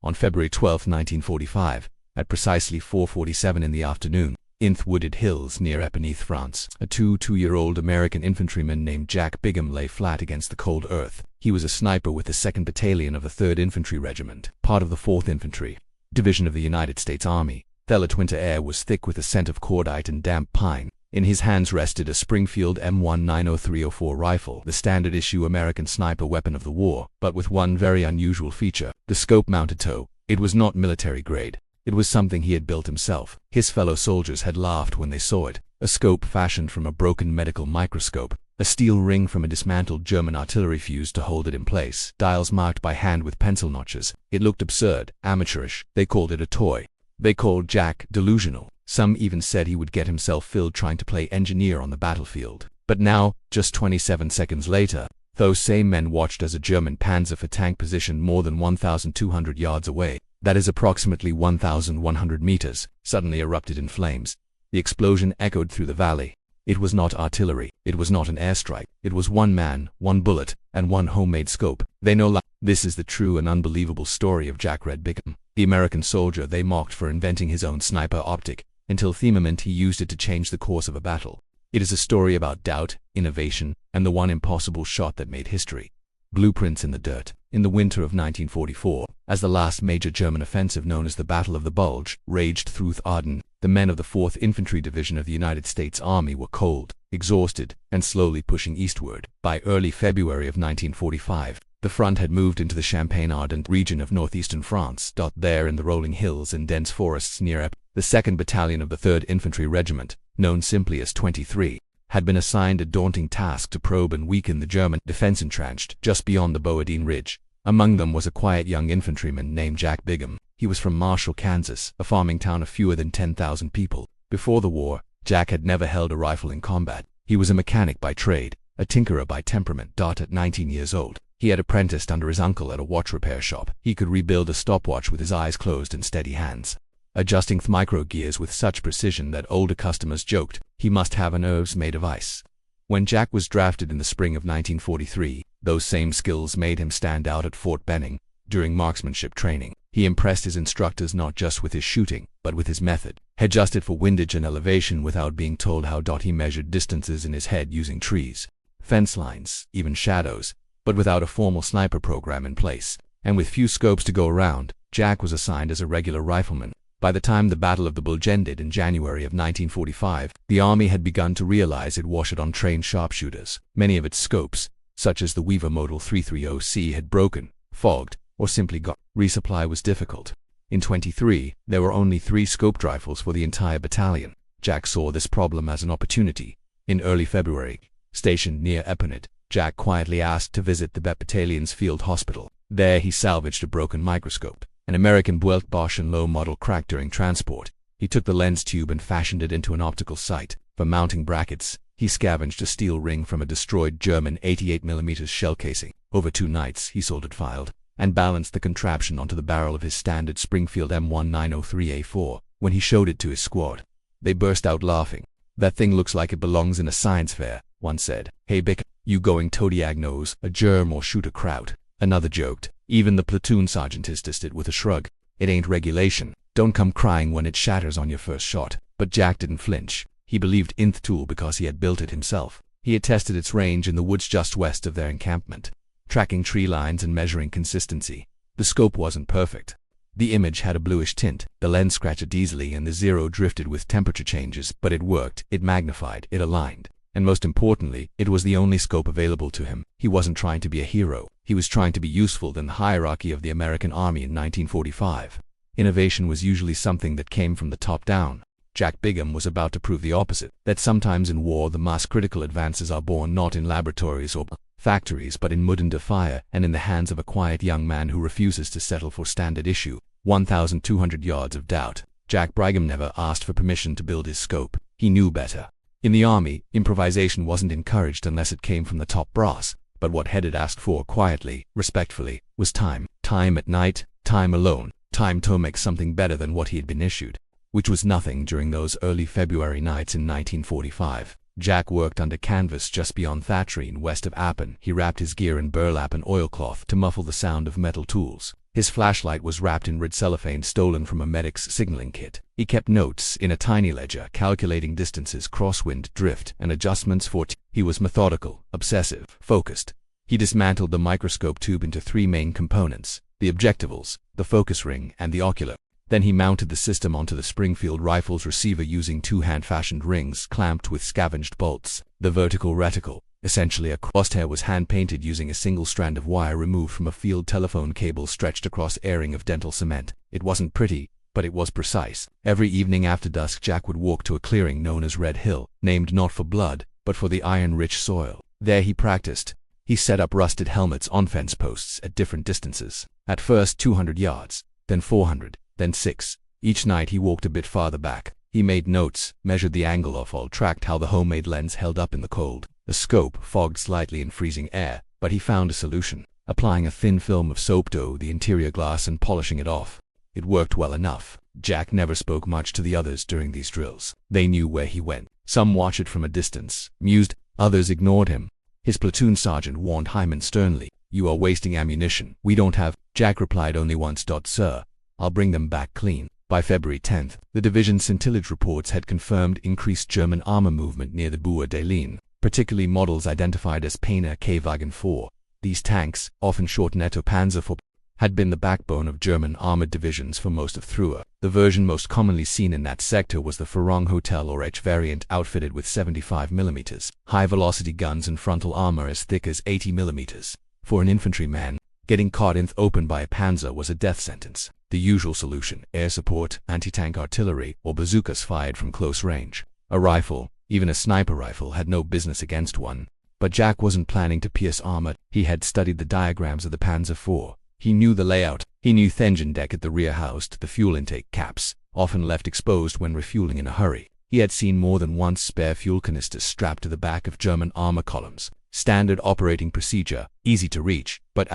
On February 12, 1945, at precisely 4:47 in the afternoon, in the wooded hills near Epernay, France, a two-year-old American infantryman named Jack Bigham lay flat against the cold earth. He was a sniper with the 2nd Battalion of the 3rd Infantry Regiment, part of the 4th Infantry Division of the United States Army. The winter air was thick with the scent of cordite and damp pine. In his hands rested a Springfield M190304 rifle, the standard-issue American sniper weapon of the war, but with one very unusual feature: the scope-mounted toe. It was not military grade. It was something he had built himself. His fellow soldiers had laughed when they saw it. A scope fashioned from a broken medical microscope, a steel ring from a dismantled German artillery fuse to hold it in place, dials marked by hand with pencil notches. It looked absurd, amateurish. They called it a toy. They called Jack delusional. Some even said he would get himself filled trying to play engineer on the battlefield. But now, just 27 seconds later, those same men watched as a German Panzer for tank position more than 1,200 yards away, that is approximately 1,100 meters, suddenly erupted in flames. The explosion echoed through the valley. It was not artillery. It was not an airstrike. It was one man, one bullet, and one homemade scope. They no lie. This is the true and unbelievable story of Jack Red Bigham, the American soldier they mocked for inventing his own sniper optic. Until the moment he used it to change the course of a battle. It is a story about doubt, innovation, and the one impossible shot that made history. Blueprints in the dirt. In the winter of 1944, as the last major German offensive known as the Battle of the Bulge raged through Ardennes, the men of the 4th Infantry Division of the United States Army were cold, exhausted, and slowly pushing eastward. By early February of 1945, the front had moved into the Champagne-Ardenne region of northeastern France. There in the rolling hills and dense forests near Epernay, the 2nd Battalion of the 3rd Infantry Regiment, known simply as 23, had been assigned a daunting task to probe and weaken the German defense entrenched just beyond the Borodin Ridge. Among them was a quiet young infantryman named Jack Bigham. He was from Marshall, Kansas, a farming town of fewer than 10,000 people. Before the war, Jack had never held a rifle in combat. He was a mechanic by trade, a tinkerer by temperament. At 19 years old, he had apprenticed under his uncle at a watch repair shop. He could rebuild a stopwatch with his eyes closed and steady hands, adjusting the micro gears with such precision that older customers joked he must have nerves made of ice. When Jack was drafted in the spring of 1943, those same skills made him stand out at Fort Benning during marksmanship training. He impressed his instructors not just with his shooting, but with his method. Adjusted for windage and elevation without being told how. He measured distances in his head using trees, fence lines, even shadows, but without a formal sniper program in place. And with few scopes to go around, Jack was assigned as a regular rifleman. By the time the Battle of the Bulge ended in January of 1945, the Army had begun to realize it washed on trained sharpshooters. Many of its scopes, such as the Weaver Model 330C, had broken, fogged, or simply gone. Resupply was difficult. In 23, there were only 3 scoped rifles for the entire battalion. Jack saw this problem as an opportunity. In early February, stationed near Epernay, Jack quietly asked to visit the Battalion's field hospital. There he salvaged a broken microscope, an American Built Bosch and Low model cracked during transport. He took the lens tube and fashioned it into an optical sight. For mounting brackets, he scavenged a steel ring from a destroyed German 88mm shell casing. Over 2 nights, he soldered, filed, and balanced the contraption onto the barrel of his standard Springfield M1903A4. When he showed it to his squad, they burst out laughing. "That thing looks like it belongs in a science fair," one said. "Hey Bick, you going to diagnose a germ or shoot a kraut?" Another joked. Even the platoon sergeant dismissed it with a shrug. "It ain't regulation. Don't come crying when it shatters on your first shot." But Jack didn't flinch. He believed in the tool because he had built it himself. He had tested its range in the woods just west of their encampment, tracking tree lines and measuring consistency. The scope wasn't perfect. The image had a bluish tint, the lens scratched easily, and the zero drifted with temperature changes, but it worked, it magnified, it aligned. And most importantly, it was the only scope available to him. He wasn't trying to be a hero. He was trying to be useful in the hierarchy of the American Army in 1945. Innovation was usually something that came from the top down. Jack Bigham was about to prove the opposite, that sometimes in war the most critical advances are born not in laboratories or factories but in mud and fire, and in the hands of a quiet young man who refuses to settle for standard issue. 1,200 yards of doubt. Jack Bigham never asked for permission to build his scope. He knew better. In the Army, improvisation wasn't encouraged unless it came from the top brass, but what Head had asked for quietly, respectfully, was time. Time at night, time alone, time to make something better than what he had been issued, which was nothing during those early February nights in 1945. Jack worked under canvas just beyond Thatcherine, west of Appin. He wrapped his gear in burlap and oilcloth to muffle the sound of metal tools. His flashlight was wrapped in red cellophane stolen from a medic's signaling kit. He kept notes in a tiny ledger, calculating distances, crosswind, drift, and adjustments for He was methodical, obsessive, focused. He dismantled the microscope tube into three main components: the objectivals, the focus ring, and the ocular. Then he mounted the system onto the Springfield rifle's receiver using two hand-fashioned rings clamped with scavenged bolts. The vertical reticle, essentially a crosshair, was hand-painted using a single strand of wire removed from a field telephone cable stretched across airing of dental cement. It wasn't pretty, but it was precise. Every evening after dusk, Jack would walk to a clearing known as Red Hill, named not for blood, but for the iron-rich soil. There he practiced. He set up rusted helmets on fence posts at different distances. At first 200 yards, then 400, then 6. Each night he walked a bit farther back. He made notes, measured the angle of all, tracked how the homemade lens held up in the cold. The scope fogged slightly in freezing air, but he found a solution. Applying a thin film of soap dough the interior glass and polishing it off. It worked well enough. Jack never spoke much to the others during these drills. They knew where he went. Some watched it from a distance, mused, others ignored him. His platoon sergeant warned Hyman sternly, "You are wasting ammunition." "We don't have," Jack replied only once, "Sir. I'll bring them back clean." By February 10th, the division's scintillage reports had confirmed increased German armor movement near the Boer de Ligne, particularly models identified as Painer K-Wagen 4. These tanks, often short Netto Panzer 4, had been the backbone of German armored divisions for most of Through. The version most commonly seen in that sector was the Farang Hotel or H variant, outfitted with 75mm high-velocity guns and frontal armor as thick as 80mm. For an infantryman, getting caught in the open by a panzer was a death sentence. The usual solution: air support, anti-tank artillery, or bazookas fired from close range. A rifle, even a sniper rifle, had no business against one. But Jack wasn't planning to pierce armor. He had studied the diagrams of the Panzer IV. He knew the layout. He knew the engine deck at the rear housed the fuel intake caps, often left exposed when refueling in a hurry. He had seen more than once spare fuel canisters strapped to the back of German armor columns. Standard operating procedure, easy to reach, but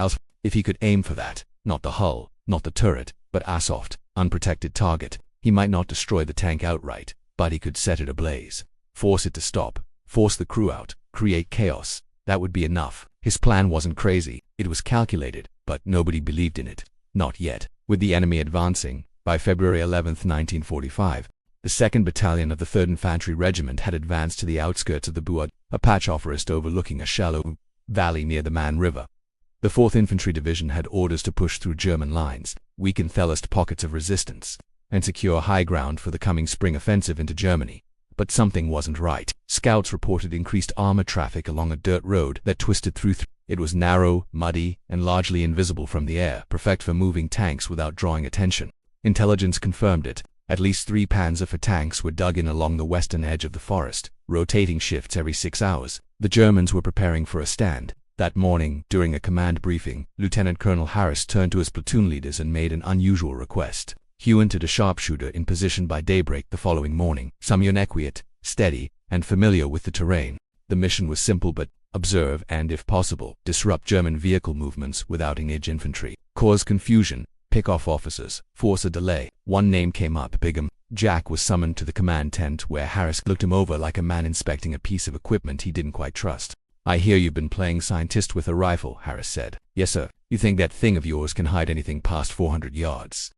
if he could aim for that, not the hull, not the turret, but a soft, unprotected target, he might not destroy the tank outright, but he could set it ablaze. Force it to stop, force the crew out, create chaos. That would be enough. His plan wasn't crazy, it was calculated, but nobody believed in it. Not yet. With the enemy advancing, by February 11, 1945, the 2nd Battalion of the 3rd Infantry Regiment had advanced to the outskirts of the Boer, a patch of forest overlooking a shallow valley near the Man River. The 4th Infantry Division had orders to push through German lines, weaken thelist pockets of resistance, and secure high ground for the coming spring offensive into Germany. But something wasn't right. Scouts reported increased armor traffic along a dirt road that twisted through. It was narrow, muddy, and largely invisible from the air, perfect for moving tanks without drawing attention. Intelligence confirmed it. At least 3 Panzer IV tanks were dug in along the western edge of the forest, rotating shifts every 6 hours. The Germans were preparing for a stand. That morning, during a command briefing, Lieutenant Colonel Harris turned to his platoon leaders and made an unusual request. He wanted a sharpshooter in position by daybreak the following morning, someone quiet, steady, and familiar with the terrain. The mission was simple but observe and, if possible, disrupt German vehicle movements without engage infantry, cause confusion, pick off officers, force a delay. One name came up: Bigham. Jack was summoned to the command tent where Harris looked him over like a man inspecting a piece of equipment he didn't quite trust. "I hear you've been playing scientist with a rifle," Harris said. "Yes, sir." "You think that thing of yours can hide anything past 400 yards?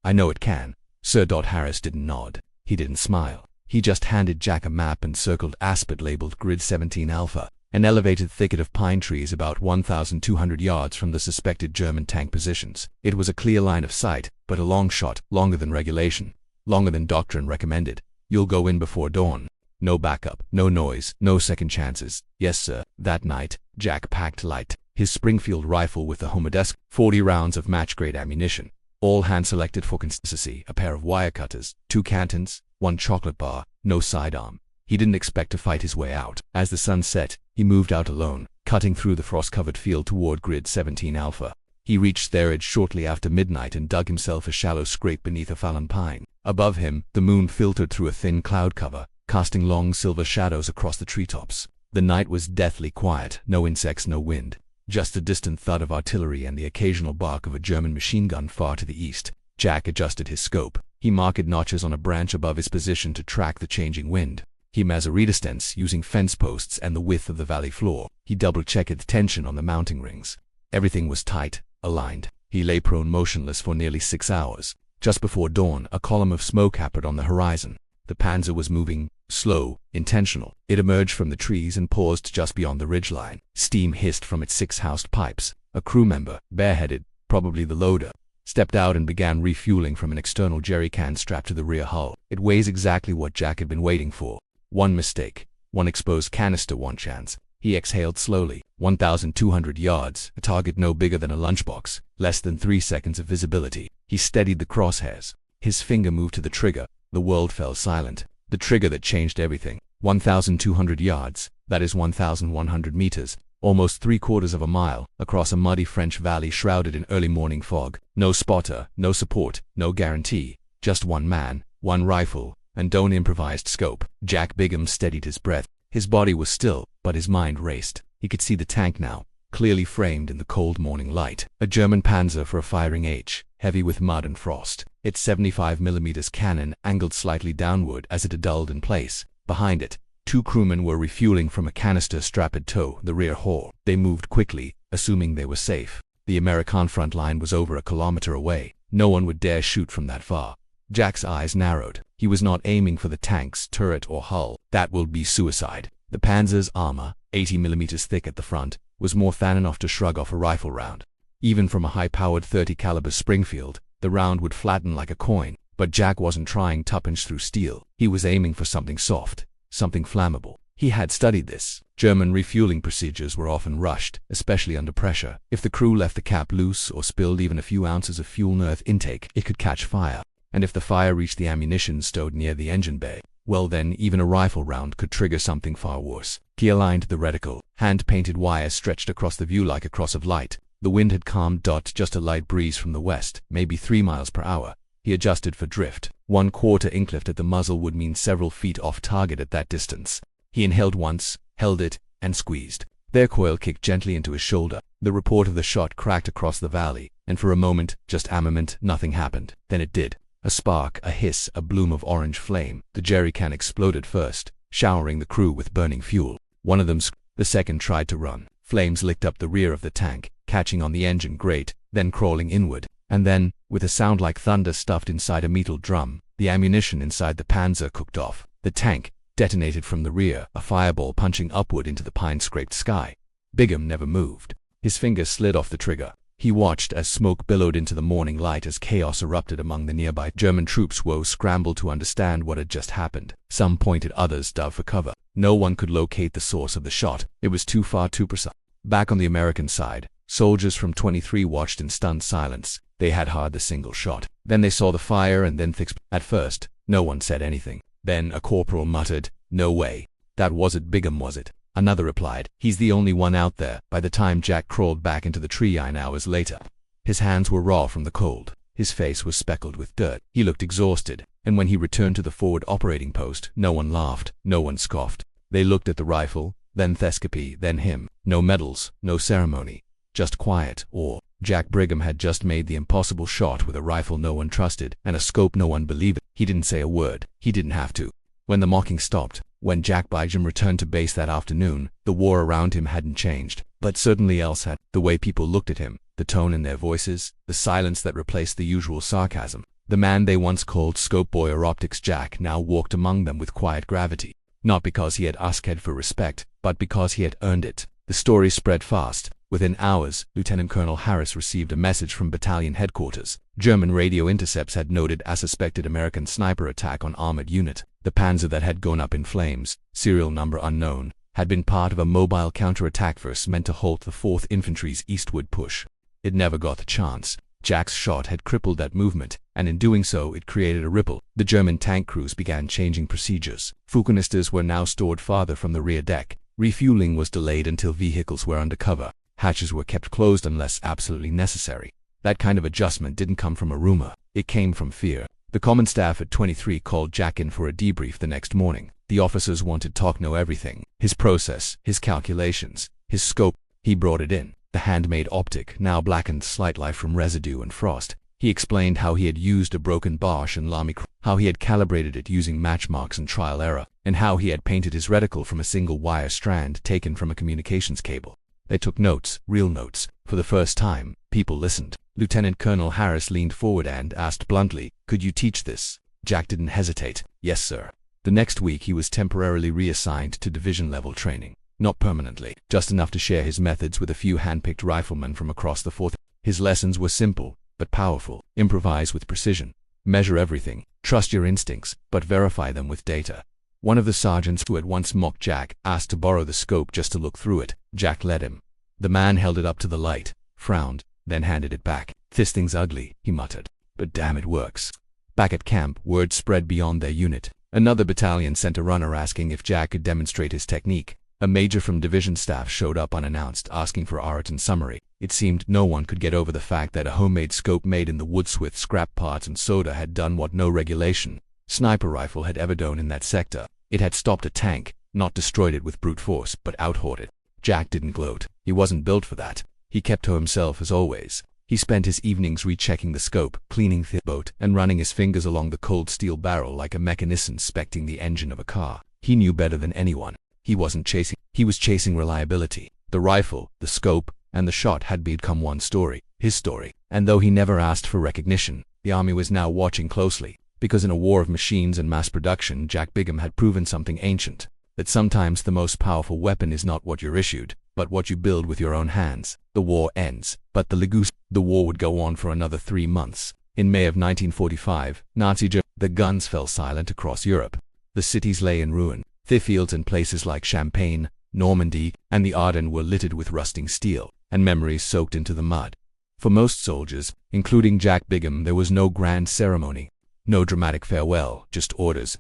"I know it can, sir." Harris didn't nod. He didn't smile. He just handed Jack a map and circled aspect labeled Grid 17 Alpha, an elevated thicket of pine trees about 1,200 yards from the suspected German tank positions. It was a clear line of sight, but a long shot, longer than regulation, longer than doctrine recommended. "You'll go in before dawn. No backup, no noise, no second chances." "Yes, sir." That night, Jack packed light. His Springfield rifle with the Homedesk, 40 rounds of match-grade ammunition, all hand-selected for consistency, a pair of wire cutters, 2 cantons, 1 chocolate bar, no sidearm. He didn't expect to fight his way out. As the sun set, he moved out alone, cutting through the frost-covered field toward Grid 17 Alpha. He reached their edge shortly after midnight and dug himself a shallow scrape beneath a fallen pine. Above him, the moon filtered through a thin cloud cover, casting long silver shadows across the treetops. The night was deathly quiet, no insects, no wind. Just the distant thud of artillery and the occasional bark of a German machine gun far to the east. Jack adjusted his scope. He marked notches on a branch above his position to track the changing wind. He measured distance using fence posts and the width of the valley floor. He double-checked the tension on the mounting rings. Everything was tight, aligned. He lay prone motionless for nearly 6 hours. Just before dawn, a column of smoke appeared on the horizon. The Panzer was moving, slow, intentional. It emerged from the trees and paused just beyond the ridgeline. Steam hissed from its 6-housed pipes. A crew member, bareheaded, probably the loader, stepped out and began refueling from an external jerry can strapped to the rear hull. It weighs exactly what Jack had been waiting for. One mistake, one exposed canister, one chance. He exhaled slowly. 1,200 yards, a target no bigger than a lunchbox, less than 3 seconds of visibility. He steadied the crosshairs. His finger moved to the trigger. The world fell silent. The trigger that changed everything. 1,200 yards, that is 1,100 meters, almost 3/4 of a mile, across a muddy French valley shrouded in early morning fog. No spotter, no support, no guarantee. Just one man, one rifle, and an improvised scope. Jack Bigham steadied his breath. His body was still, but his mind raced. He could see the tank now, clearly framed in the cold morning light. A German Panzer for a firing age, heavy with mud and frost. Its 75mm cannon angled slightly downward as it dulled in place. Behind it, 2 crewmen were refueling from a canister strapped to the rear hull. They moved quickly, assuming they were safe. The American front line was over a kilometer away. No one would dare shoot from that far. Jack's eyes narrowed. He was not aiming for the tank's turret or hull. That would be suicide. The Panzer's armor, 80mm thick at the front, was more than enough to shrug off a rifle round. Even from a high-powered 30 caliber Springfield, the round would flatten like a coin. But Jack wasn't trying to punch through steel. He was aiming for something soft, something flammable. He had studied this. German refueling procedures were often rushed, especially under pressure. If the crew left the cap loose or spilled even a few ounces of fuel in Earth intake, it could catch fire. And if the fire reached the ammunition stowed near the engine bay, well then even a rifle round could trigger something far worse. He aligned the reticle. Hand-painted wires stretched across the view like a cross of light. The wind had calmed. Just a light breeze from the west, maybe 3 miles per hour. He adjusted for drift. 1/4 ink lift at the muzzle would mean several feet off target at that distance. He inhaled once, held it, and squeezed. Their coil kicked gently into his shoulder. The report of the shot cracked across the valley, and for a moment, just a moment, nothing happened. Then it did. A spark, a hiss, a bloom of orange flame. The jerry can exploded first, showering the crew with burning fuel. One of them the second tried to run. Flames licked up the rear of the tank, catching on the engine grate, then crawling inward. And then, with a sound like thunder stuffed inside a metal drum, the ammunition inside the Panzer cooked off. The tank detonated from the rear, a fireball punching upward into the pine-scraped sky. Bigham never moved. His fingers slid off the trigger. He watched as smoke billowed into the morning light as chaos erupted among the nearby German troops. Woe scrambled to understand what had just happened. Some pointed, others dove for cover. No one could locate the source of the shot. It was too far, too precise. Back on the American side, soldiers from 23 watched in stunned silence. They had heard the single shot. Then they saw the fire and then thick. At first, no one said anything. Then a corporal muttered, "No way. That was it, Bigham, was it?" Another replied, "He's the only one out there." By the time Jack crawled back into the tree 9 hours later, his hands were raw from the cold. His face was speckled with dirt. He looked exhausted, and when he returned to the forward operating post, no one laughed, no one scoffed. They looked at the rifle, then Thescopy, then him. No medals, no ceremony, just quiet awe. Jack Bigham had just made the impossible shot with a rifle no one trusted, and a scope no one believed. He didn't say a word. He didn't have to. When the mocking stopped, when Jack Bigham returned to base that afternoon, the war around him hadn't changed. But certainly else had. The way people looked at him, the tone in their voices, the silence that replaced the usual sarcasm. The man they once called Scope Boy or Optics Jack now walked among them with quiet gravity. Not because he had asked for respect, but because he had earned it. The story spread fast. Within hours, Lieutenant Colonel Harris received a message from battalion headquarters. German radio intercepts had noted a suspected American sniper attack on armored unit. The Panzer that had gone up in flames, serial number unknown, had been part of a mobile counterattack force meant to halt the 4th Infantry's eastward push. It never got the chance. Jack's shot had crippled that movement, and in doing so it created a ripple. The German tank crews began changing procedures. Fukunistas were now stored farther from the rear deck. Refueling was delayed until vehicles were under cover. Hatches were kept closed unless absolutely necessary. That kind of adjustment didn't come from a rumor. It came from fear. The common staff at 23 called Jack in for a debrief the next morning. The officers wanted to know everything. His process, his calculations, his scope. He brought it in. The handmade optic, now blackened slightly from residue and frost. He explained how he had used a broken Bosch and Lamy, how he had calibrated it using match marks and trial error, and how he had painted his reticle from a single wire strand taken from a communications cable. They took notes, real notes. For the first time, people listened. Lieutenant Colonel Harris leaned forward and asked bluntly, "Could you teach this?" Jack didn't hesitate. "Yes, sir." The next week he was temporarily reassigned to division-level training. Not permanently, just enough to share his methods with a few hand-picked riflemen from across the 4th. His lessons were simple, but powerful. Improvise with precision. Measure everything. Trust your instincts, but verify them with data. One of the sergeants who had once mocked Jack asked to borrow the scope just to look through it. Jack let him. The man held it up to the light, frowned, then handed it back. "This thing's ugly," he muttered, "but damn, it works." Back at camp, word spread beyond their unit. Another battalion sent a runner asking if Jack could demonstrate his technique. A major from division staff showed up unannounced, asking for art and summary. It seemed no one could get over the fact that a homemade scope made in the woods with scrap parts and soda had done what no regulation sniper rifle had ever done in that sector. It had stopped a tank, not destroyed it with brute force, but outhored it. Jack didn't gloat. He wasn't built for that. He kept to himself as always. He spent his evenings rechecking the scope, cleaning the boat, and running his fingers along the cold steel barrel like a mechanician inspecting the engine of a car. He knew better than anyone. He wasn't chasing. He was chasing reliability. The rifle, the scope, and the shot had become one story, his story. And though he never asked for recognition, the army was now watching closely. Because in a war of machines and mass production, Jack Bigham had proven something ancient. That sometimes the most powerful weapon is not what you're issued, but what you build with your own hands. The war ends, but the war would go on for another 3 months. In May of 1945, Nazi Germany, the guns fell silent across Europe. The cities lay in ruin. The fields in places like Champagne, Normandy, and the Ardennes were littered with rusting steel, and memories soaked into the mud. For most soldiers, including Jack Bigham, there was no grand ceremony. No dramatic farewell, just orders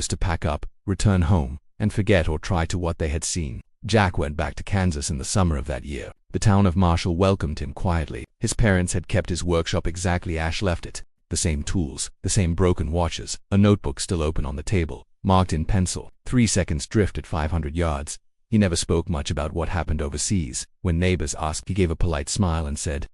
to pack up, return home, and forget or try to what they had seen. Jack went back to Kansas in the summer of that year. The town of Marshall welcomed him quietly. His parents had kept his workshop exactly as left it. The same tools, the same broken watches, a notebook still open on the table, marked in pencil, 3 seconds drift at 500 yards. He never spoke much about what happened overseas. When neighbors asked, he gave a polite smile and said,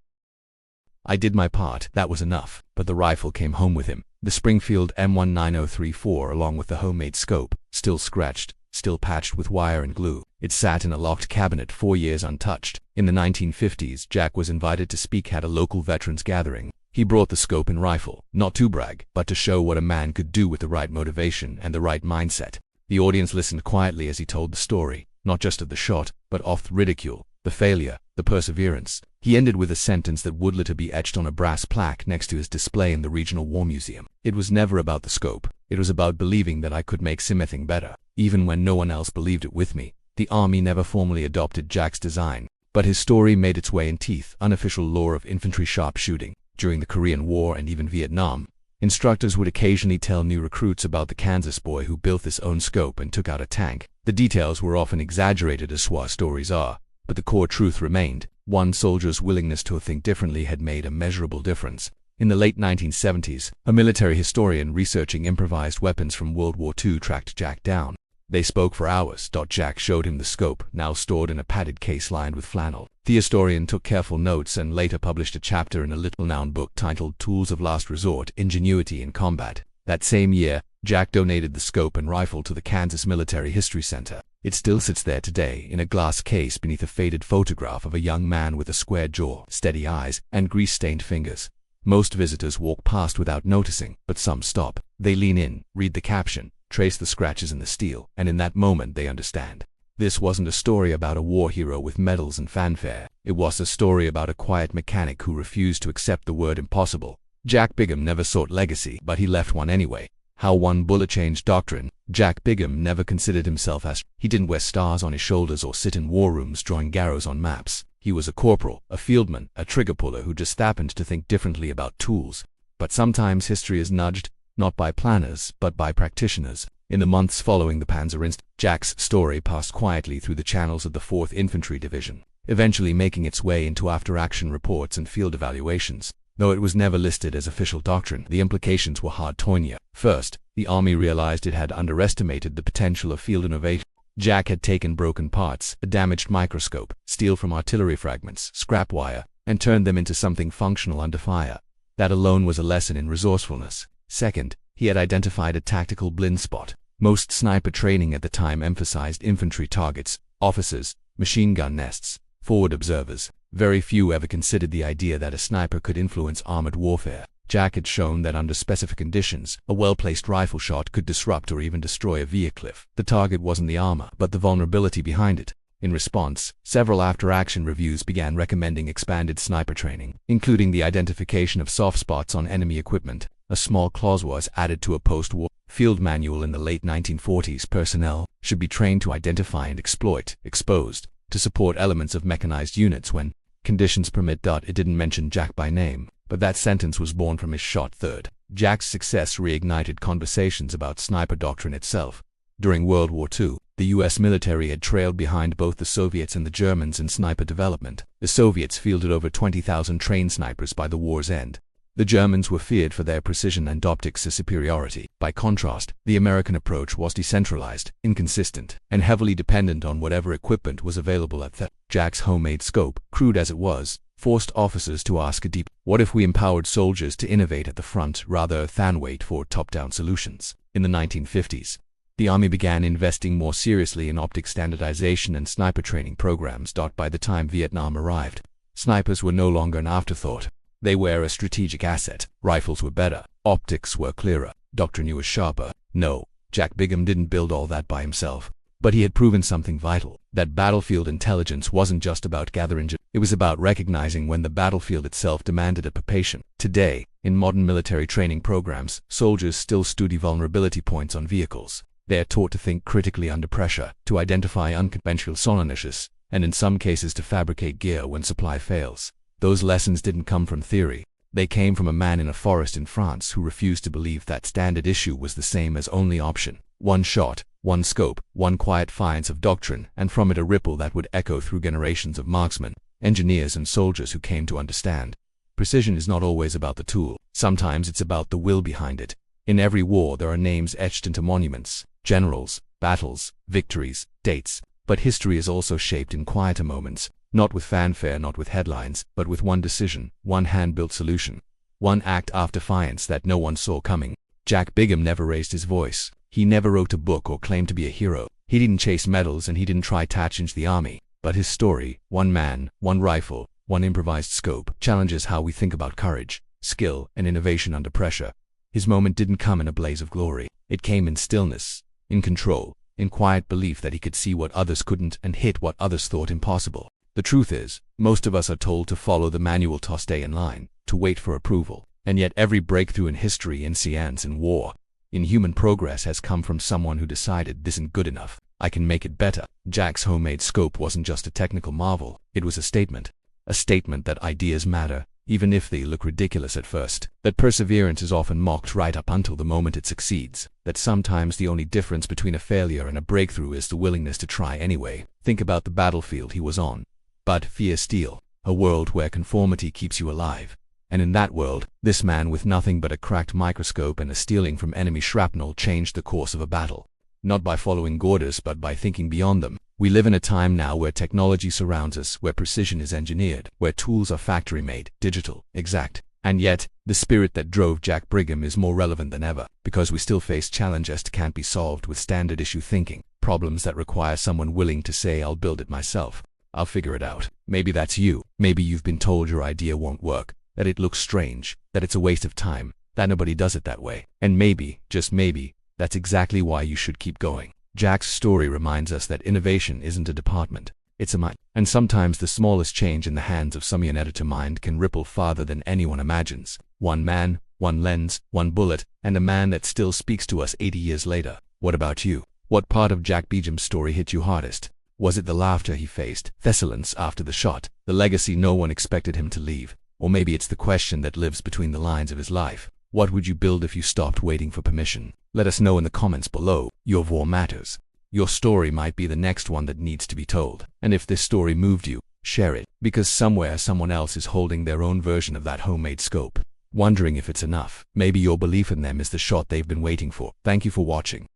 "I did my part, that was enough." But the rifle came home with him. The Springfield M19034 along with the homemade scope, still scratched, still patched with wire and glue. It sat in a locked cabinet 4 years untouched. In the 1950s, Jack was invited to speak at a local veterans gathering. He brought the scope and rifle, not to brag, but to show what a man could do with the right motivation and the right mindset. The audience listened quietly as he told the story, not just of the shot, but of the ridicule, the failure, the perseverance. He ended with a sentence that would later be etched on a brass plaque next to his display in the Regional War Museum. "It was never about the scope. It was about believing that I could make something better, even when no one else believed it with me." The Army never formally adopted Jack's design, but his story made its way in unofficial lore of infantry sharpshooting. During the Korean War and even Vietnam, instructors would occasionally tell new recruits about the Kansas boy who built his own scope and took out a tank. The details were often exaggerated as war stories are, but the core truth remained. One soldier's willingness to think differently had made a measurable difference. In the late 1970s, a military historian researching improvised weapons from World War II tracked Jack down. They spoke for hours. Jack showed him the scope, now stored in a padded case lined with flannel. The historian took careful notes and later published a chapter in a little-known book titled Tools of Last Resort, Ingenuity in Combat. That same year, Jack donated the scope and rifle to the Kansas Military History Center. It still sits there today in a glass case beneath a faded photograph of a young man with a square jaw, steady eyes, and grease-stained fingers. Most visitors walk past without noticing, but some stop. They lean in, read the caption, trace the scratches in the steel, and in that moment they understand. This wasn't a story about a war hero with medals and fanfare. It was a story about a quiet mechanic who refused to accept the word impossible. Jack Bigham never sought legacy, but he left one anyway. How one bullet changed doctrine. Jack Bigham never considered himself as. He didn't wear stars on his shoulders or sit in war rooms drawing arrows on maps. He was a corporal, a fieldman, a trigger puller who just happened to think differently about tools. But sometimes history is nudged, not by planners, but by practitioners. In the months following the Panzer incident, Jack's story passed quietly through the channels of the 4th Infantry Division, eventually making its way into after-action reports and field evaluations. Though it was never listed as official doctrine, the implications were hard-to. First, the Army realized it had underestimated the potential of field innovation. Jack had taken broken parts, a damaged microscope, steel from artillery fragments, scrap wire, and turned them into something functional under fire. That alone was a lesson in resourcefulness. Second, he had identified a tactical blind spot. Most sniper training at the time emphasized infantry targets, officers, machine gun nests, forward observers, Very few ever considered the idea that a sniper could influence armored warfare. Jack had shown that under specific conditions, a well-placed rifle shot could disrupt or even destroy a vehicle. The target wasn't the armor, but the vulnerability behind it. In response, several after-action reviews began recommending expanded sniper training, including the identification of soft spots on enemy equipment. A small clause was added to a post-war field manual in the late 1940s. Personnel should be trained to identify and exploit exposed to support elements of mechanized units when conditions permit. It didn't mention Jack by name, but that sentence was born from his shot third. Jack's success reignited conversations about sniper doctrine itself. During World War II, the US military had trailed behind both the Soviets and the Germans in sniper development. The Soviets fielded over 20,000 trained snipers by the war's end. The Germans were feared for their precision and optics superiority. By contrast, the American approach was decentralized, inconsistent, and heavily dependent on whatever equipment was available at the Jack's homemade scope, crude as it was, forced officers to ask a deep, what if we empowered soldiers to innovate at the front rather than wait for top-down solutions? In the 1950s, the Army began investing more seriously in optics standardization and sniper training programs. By the time Vietnam arrived, snipers were no longer an afterthought. They were a strategic asset. Rifles were better, optics were clearer, doctrine was sharper. No, Jack Bigham didn't build all that by himself. But he had proven something vital, that battlefield intelligence wasn't just about gathering, it was about recognizing when the battlefield itself demanded a patient. Today, in modern military training programs, soldiers still study vulnerability points on vehicles. They are taught to think critically under pressure, to identify unconventional solutions, and in some cases to fabricate gear when supply fails. Those lessons didn't come from theory. They came from a man in a forest in France who refused to believe that standard issue was the same as only option. One shot, one scope, one quiet defiance of doctrine, and from it a ripple that would echo through generations of marksmen, engineers and soldiers who came to understand. Precision is not always about the tool. Sometimes it's about the will behind it. In every war there are names etched into monuments, generals, battles, victories, dates, but history is also shaped in quieter moments, not with fanfare, not with headlines, but with one decision, one hand-built solution, one act of defiance that no one saw coming. Jack Bigham never raised his voice. He never wrote a book or claimed to be a hero. He didn't chase medals and he didn't try to change the army. But his story, one man, one rifle, one improvised scope, challenges how we think about courage, skill, and innovation under pressure. His moment didn't come in a blaze of glory. It came in stillness, in control, in quiet belief that he could see what others couldn't and hit what others thought impossible. The truth is, most of us are told to follow the manual, to stay in line, to wait for approval. And yet every breakthrough in history, in science, in war, in human progress has come from someone who decided this isn't good enough. I can make it better. Jack's homemade scope wasn't just a technical marvel. It was a statement that ideas matter, even if they look ridiculous at first, that perseverance is often mocked right up until the moment it succeeds, that sometimes the only difference between a failure and a breakthrough is the willingness to try anyway. Think about the battlefield he was on. But fear steel, a world where conformity keeps you alive. And in that world, this man with nothing but a cracked microscope and a stealing from enemy shrapnel changed the course of a battle. Not by following orders, but by thinking beyond them. We live in a time now where technology surrounds us, where precision is engineered, where tools are factory-made, digital, exact. And yet, the spirit that drove Jack Bigham is more relevant than ever, because we still face challenges that can't be solved with standard issue thinking, problems that require someone willing to say, I'll build it myself. I'll figure it out. Maybe that's you. Maybe you've been told your idea won't work, that it looks strange, that it's a waste of time, that nobody does it that way. And maybe, just maybe, that's exactly why you should keep going. Jack's story reminds us that innovation isn't a department, it's a mind. And sometimes the smallest change in the hands of some editor mind can ripple farther than anyone imagines. One man, one lens, one bullet, and a man that still speaks to us 80 years later. What about you? What part of Jack Bigham's story hit you hardest? Was it the laughter he faced, the silence after the shot, the legacy no one expected him to leave? Or maybe it's the question that lives between the lines of his life. What would you build if you stopped waiting for permission? Let us know in the comments below. Your voice matters. Your story might be the next one that needs to be told. And if this story moved you, share it. Because somewhere someone else is holding their own version of that homemade scope, wondering if it's enough. Maybe your belief in them is the shot they've been waiting for. Thank you for watching.